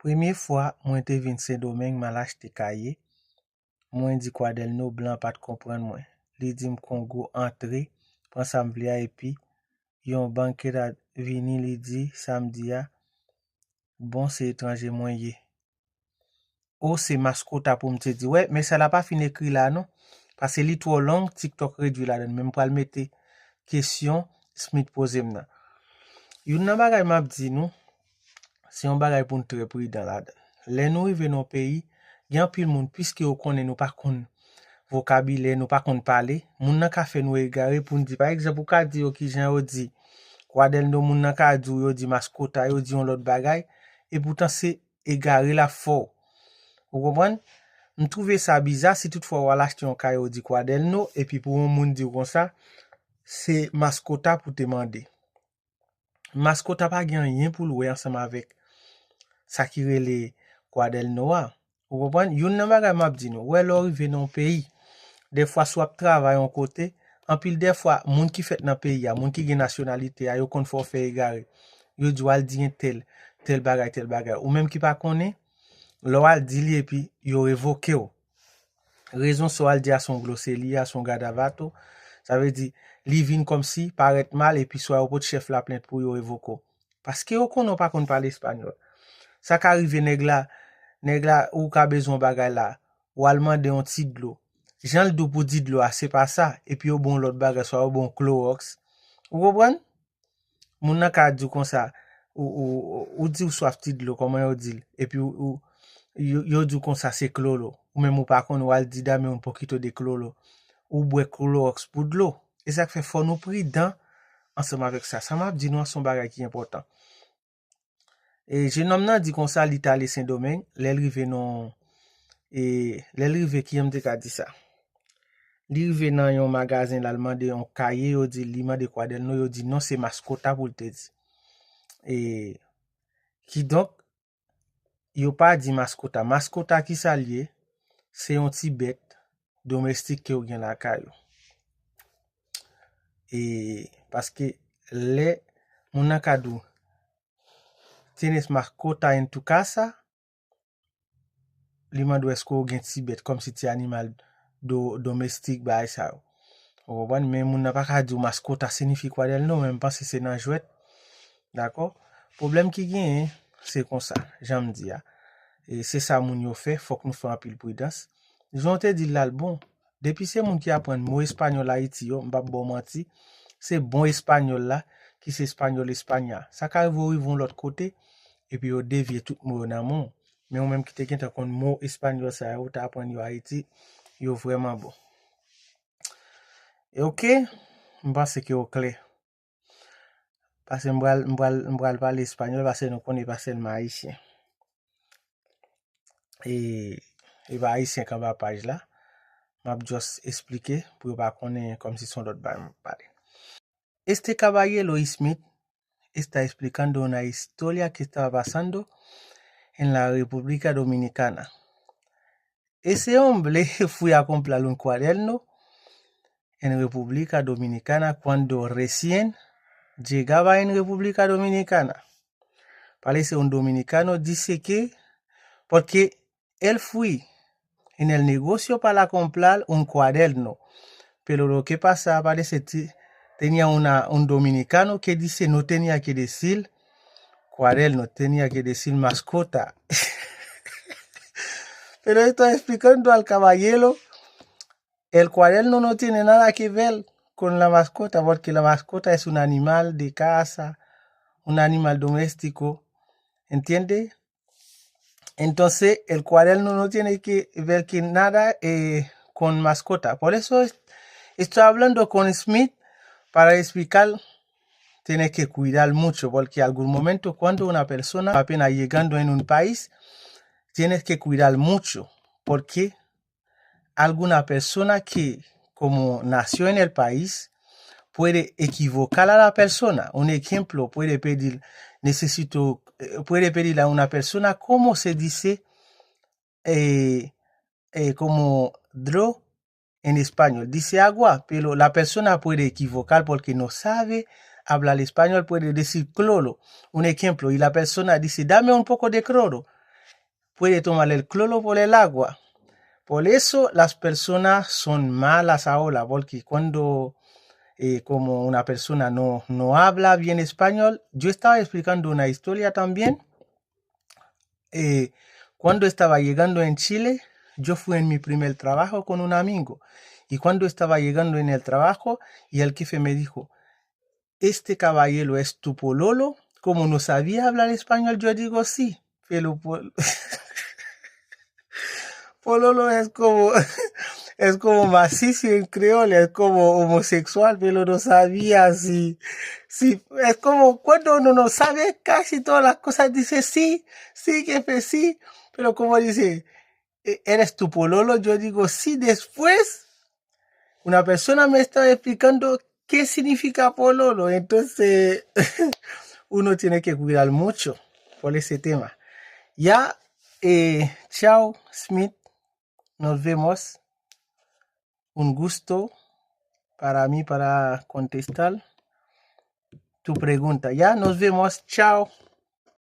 Première fois, moi te vin Saint-Domingue, m'a acheté cahier. Moi dit Kwadelno blanc pas de comprendre moi. Li dit m Congo entrer, prend Samblia et puis yon banquier la vini li dit samedi a bon c'est étranger moyen. Oh c'est mascota pour me te dire ouais mais ça l'a pas fini écrit là non parce que li trop long TikTok réduit là même pour le mettre question Smith pose m'na. Yon nan bagay m'a dit nous c'est un bagay pour nous très prudent là. Les nous rive dans pays, gen pile monde puisque on connaît nous pas connaît vocabulaire nous pas connaît parler, moun nan ka fait nous égarer pour nous dire par exemple ou ka di yo ki jan yo di Kwadelno moun nan ka di yo di mascota yo di on l'autre bagay et pourtant c'est égaré la fort. Vous comprenez? Me trouve ça bizarre si toutefois on l'acheter un caillou di Kwadelno et puis pour un monde dire comme ça c'est mascota pour te demander. Mascota pas gen rien pour louer ensemble avec ça qui relè Kwadelno a. Vous comprenez? Yon nan bagay m'a dit nou, ouais l'on rive dans pays. Des fois soit travail en côté, en pile des fois moun qui fait dans pays a, moun qui gen nationalité a yo kon fò faire égaré. Yo doit dire tel bagay ou même qui pas connaît, l'on dit li et puis yo révoqué ou. Raison so al di a son glosselie a son gadavato, ça veut dire li vin comme si paraît mal et puis soit au pot chef la plainte pour yo révoquer. Parce que yo konon pas kon parler espagnol. Ça ka arrive nèg la ou ka besoin bagay la ou allemand de un ti de l'eau. Jean le do pour di de l'eau, c'est pas ça et puis au bon l'autre bagay soit au bon Clorox. Vous comprenez? Moun nan ka di comme ça ou di ou soif ti de l'eau comment yo dit et puis ou yo di comme ça c'est chloro ou même ou pas kon ou al di dame un poquito de chloro ou boire Clorox pour de l'eau. Et ça fait faut nous prudent ensemble avec ça. Ça m'a dit nous son bagay qui est important. Et jeune homme nan dit comme ça l'Italie Saint-Domingue, l'rive non et l'rive qui aime te ka di ça. Li rive nan yon magasin l'allemand de yon cahier yo di li man de Kwadelno yo di non c'est mascota pour te di. Et qui donc yo pas di mascota. Mascota qui sa lié, c'est un petit bête domestique que yo gen la kayo. Et parce que les moun nan ka dou tienes mascota en tu casa, li man do esko gen ti bête comme si ti animal domestique ba ça. Ou bon mais moun nan pa ka di mascota signifie Kwadelno même pas si c'est nan jouet. D'accord? Problème qui gen c'est comme ça, j'aime dire. Et c'est ça moun yo fait, faut que nous fassions un pile prudence. J'ont te dit là bon, depuis c'est moun qui apprend mot espagnol Haïti yo, m'pa bon menti, c'est bon espagnol là qui c'est espagnol espagnol. Ça ka arrive vont l'autre côté et puis yo dévier tout mot nan mon. Mais ou même qui te gen ta kon mot espagnol ça ou ta apprendre yo Haïti, yo vraiment bon. Et OK, m'pense que au clair. Parce que m'bral parler espagnol parce que nous connaît pas seulement haïtien. Et va haïtien quand va page là, m'a juste expliquer pour pas connaître comme si son l'autre ba parler. Este caballero Smith está explicando una historia que estaba pasando en la República Dominicana. Ese hombre fue a comprar un cuaderno en República Dominicana cuando recién llegaba en República Dominicana. Parece un dominicano dice que porque él fue en el negocio para comprar un cuaderno, pero lo que pasa parece tenía un dominicano que dice no tenía que decir cuaderno, tenía que decir mascota. Pero estoy explicando al caballero, el cuaderno no tiene nada que ver con la mascota, porque la mascota es un animal de casa, un animal doméstico, ¿entiende? Entonces, el cuaderno no tiene que ver que nada con mascota. Por eso estoy hablando con Smith para explicar, tienes que cuidar mucho, porque en algún momento cuando una persona apenas llegando en un país, tienes que cuidar mucho, porque alguna persona que como nació en el país puede equivocar a la persona. Un ejemplo, puede pedir a una persona cómo se dice como dro en español. Dice agua, pero la persona puede equivocar porque no sabe hablar español, puede decir cloro. Un ejemplo, y la persona dice, dame un poco de cloro. puede tomar el cloro por el agua. Por eso las personas son malas ahora, porque cuando como una persona no habla bien español, yo estaba explicando una historia también. Cuando estaba llegando en Chile, yo fui en mi primer trabajo con un amigo. Y cuando estaba llegando en el trabajo, y el jefe me dijo, este caballero es tu pololo. Como no sabía hablar español, yo digo sí, pero pololo es como, es como macizo en creole, es como homosexual, pero no sabía si, es como cuando uno no sabe casi todas las cosas, dice sí, sí, jefe, sí, pero como dice, ¿eres tu pololo? Yo digo sí, después una persona me estaba explicando qué significa pololo, entonces uno tiene que cuidar mucho por ese tema. Ya, chao, Smith, nos vemos. Un gusto para mí para contestar tu pregunta. Ya, nos vemos, chao.